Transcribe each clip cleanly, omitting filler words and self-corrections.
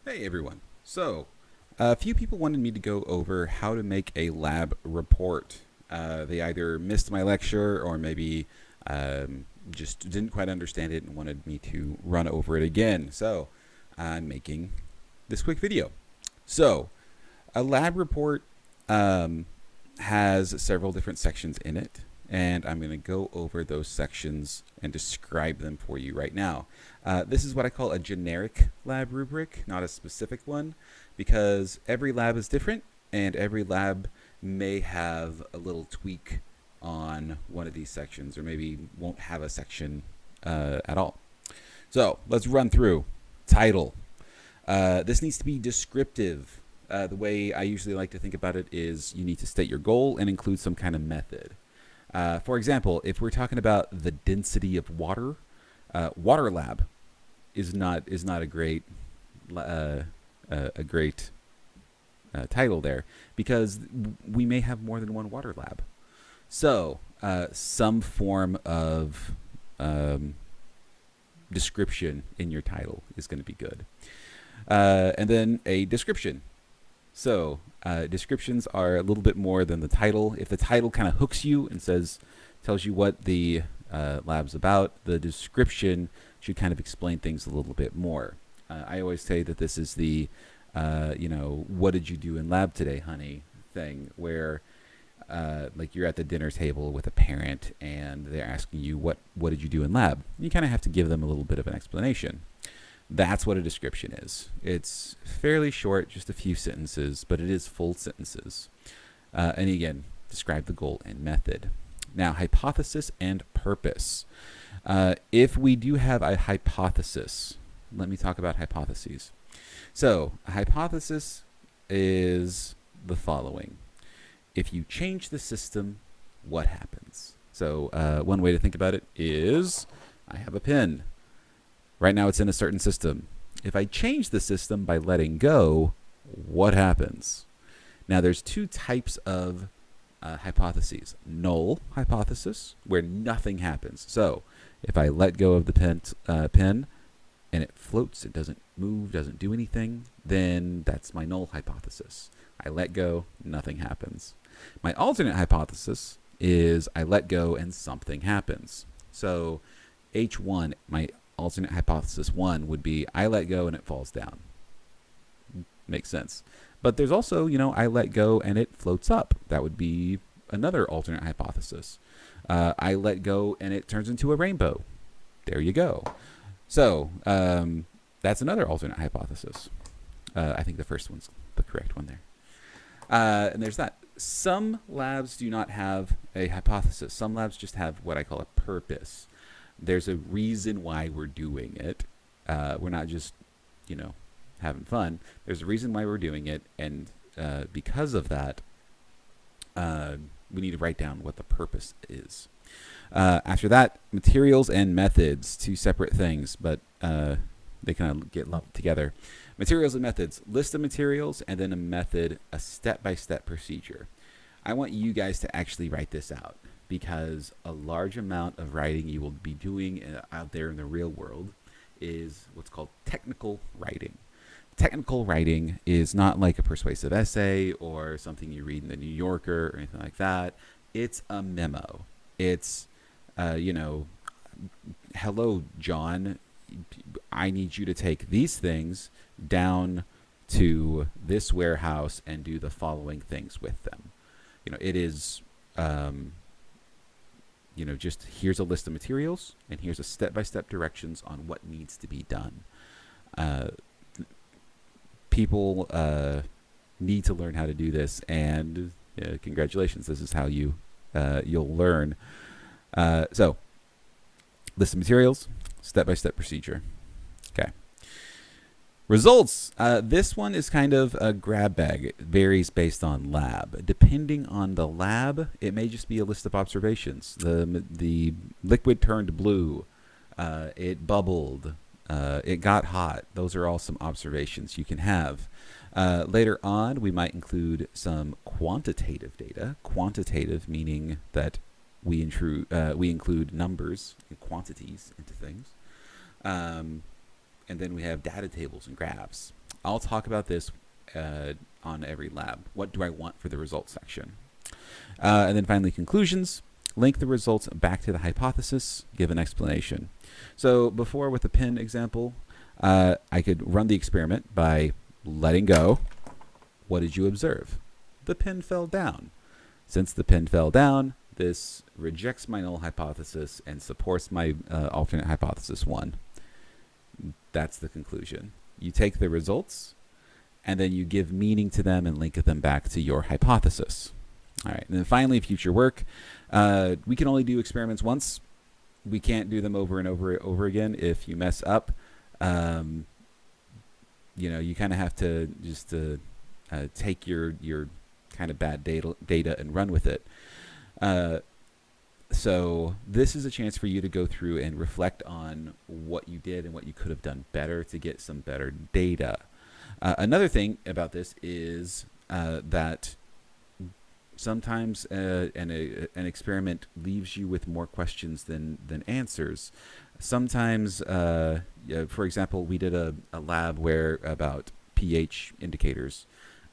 Hey everyone. So, a few people wanted me to go over how to make a lab report. They either missed my lecture or maybe just didn't quite understand it and wanted me to run over it again. So, I'm making this quick video. So, a lab report um, has several different sections in it, and I'm going to go over those sections and describe them for you right now. This is what I call a generic lab rubric, not a specific one, because every lab is different, and every lab may have a little tweak on one of these sections, or maybe won't have a section at all. So let's run through. Title. This needs to be descriptive. The way I usually like to think about it is you need to state your goal and include some kind of method. For example, if we're talking about the density of water, water lab is not a great title there, because we may have more than one water lab. So some form of description in your title is going to be good. And then a description. So descriptions are a little bit more than the title. If the title kind of hooks you and tells you what the lab's about, the description should kind of explain things a little bit more. I always say that this is the, what did you do in lab today, honey, thing, where like you're at the dinner table with a parent and they're asking you what did you do in lab. You kind of have to give them a little bit of an explanation. That's what a description is. It's fairly short, just a few sentences, but it is full sentences. And again, describe the goal and method. Now, hypothesis and purpose. If we do have a hypothesis, let me talk about hypotheses. So, a hypothesis is the following. If you change the system, what happens? So, one way to think about it is, I have a pen. Right now it's in a certain system. If I change the system by letting go, what happens? Now there's two types of hypotheses. Null hypothesis, where nothing happens. So if I let go of the pen and it floats, it doesn't move, doesn't do anything, then that's my null hypothesis. I let go, nothing happens. My alternate hypothesis is I let go and something happens. So H1, my alternate hypothesis 1 would be I let go and it falls down. Makes sense. But there's also, I let go and it floats up. That would be another alternate hypothesis. I let go and it turns into a rainbow. There you go. So that's another alternate hypothesis. I think the first one's the correct one there. And there's that. Some labs do not have a hypothesis. Some labs just have what I call a purpose. There's a reason why we're doing it. We're not just, having fun. There's a reason why we're doing it, and because of that, we need to write down what the purpose is. After that, materials and methods, two separate things, but they kind of get lumped together. Materials and methods, list of materials, and then a method, a step-by-step procedure. I want you guys to actually write this out, because a large amount of writing you will be doing out there in the real world is what's called technical writing. Technical writing is not like a persuasive essay or something you read in the New Yorker or anything like that. It's a memo. It's, hello, John, I need you to take these things down to this warehouse and do the following things with them. It is... just here's a list of materials and here's a step-by-step directions on what needs to be done. People need to learn how to do this, and congratulations, this is how you'll learn. So, list of materials, step-by-step procedure. Okay. Results. This one is kind of a grab bag. It varies based on lab. Depending on the lab, it may just be a list of observations. The liquid turned blue. It bubbled. It got hot. Those are all some observations you can have. Later on, we might include some quantitative data. Quantitative meaning that we include numbers and quantities into things. And then we have data tables and graphs. I'll talk about this on every lab. What do I want for the results section? And then finally, conclusions. Link the results back to the hypothesis, give an explanation. So before, with the pin example, I could run the experiment by letting go. What did you observe? The pin fell down. Since the pin fell down, this rejects my null hypothesis and supports my alternate hypothesis 1. That's the conclusion. You take the results, and then you give meaning to them and link them back to your hypothesis. All right, and then finally, future work. We can only do experiments once. We can't do them over and over again. If you mess up, you kind of have to just take your kind of bad data and run with it. So this is a chance for you to go through and reflect on what you did and what you could have done better to get some better data. Another thing about this is that sometimes an experiment leaves you with more questions than answers. Sometimes, for example, we did a lab where about pH indicators.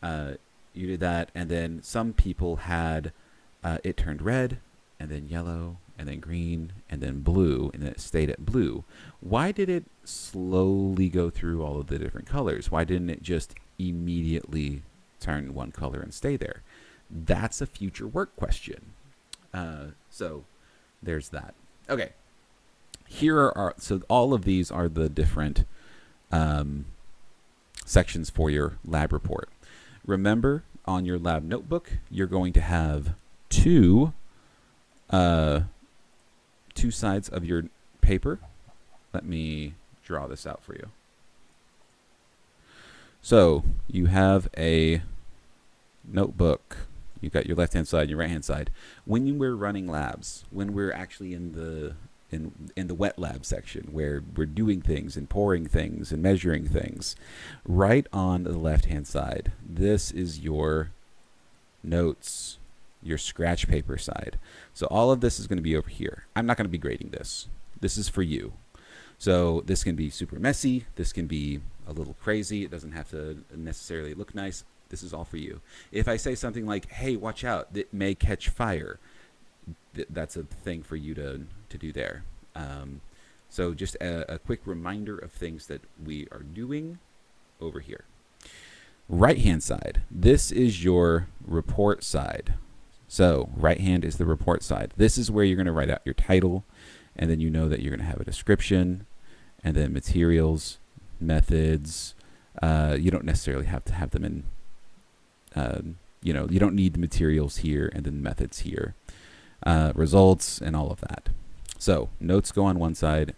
You did that, and then some people had it turned red, and then yellow, and then green, and then blue, and then it stayed at blue. Why did it slowly go through all of the different colors? Why didn't it just immediately turn one color and stay there? That's a future work question. So there's that. Okay. So all of these are the different sections for your lab report. Remember, on your lab notebook, you're going to have two sides of your paper. Let me draw this out for you. So you have a notebook. You've got your left-hand side and your right-hand side. When we're running labs, when we're actually in the wet lab section where we're doing things and pouring things and measuring things, right on the left-hand side, this is your notes, your scratch paper side. So all of this is going to be over here. I'm not going to be grading this. This is for you. So this can be super messy. This can be a little crazy. It doesn't have to necessarily look nice. This is all for you. If I say something like, hey, watch out, it may catch fire, that's a thing for you to do there. So just a quick reminder of things that we are doing over here. Right-hand side, this is your report side. So right hand is the report side. This is where you're going to write out your title, and then you know that you're going to have a description, and then materials, methods. You don't necessarily have to have them in, you don't need the materials here and then methods here. Results and all of that. So notes go on one side.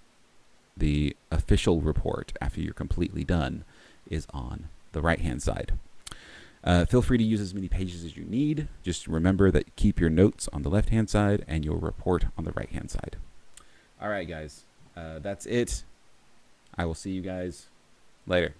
The official report, after you're completely done, is on the right-hand side. Feel free to use as many pages as you need. Just remember that keep your notes on the left-hand side and your report on the right-hand side. All right, guys. That's it. I will see you guys later.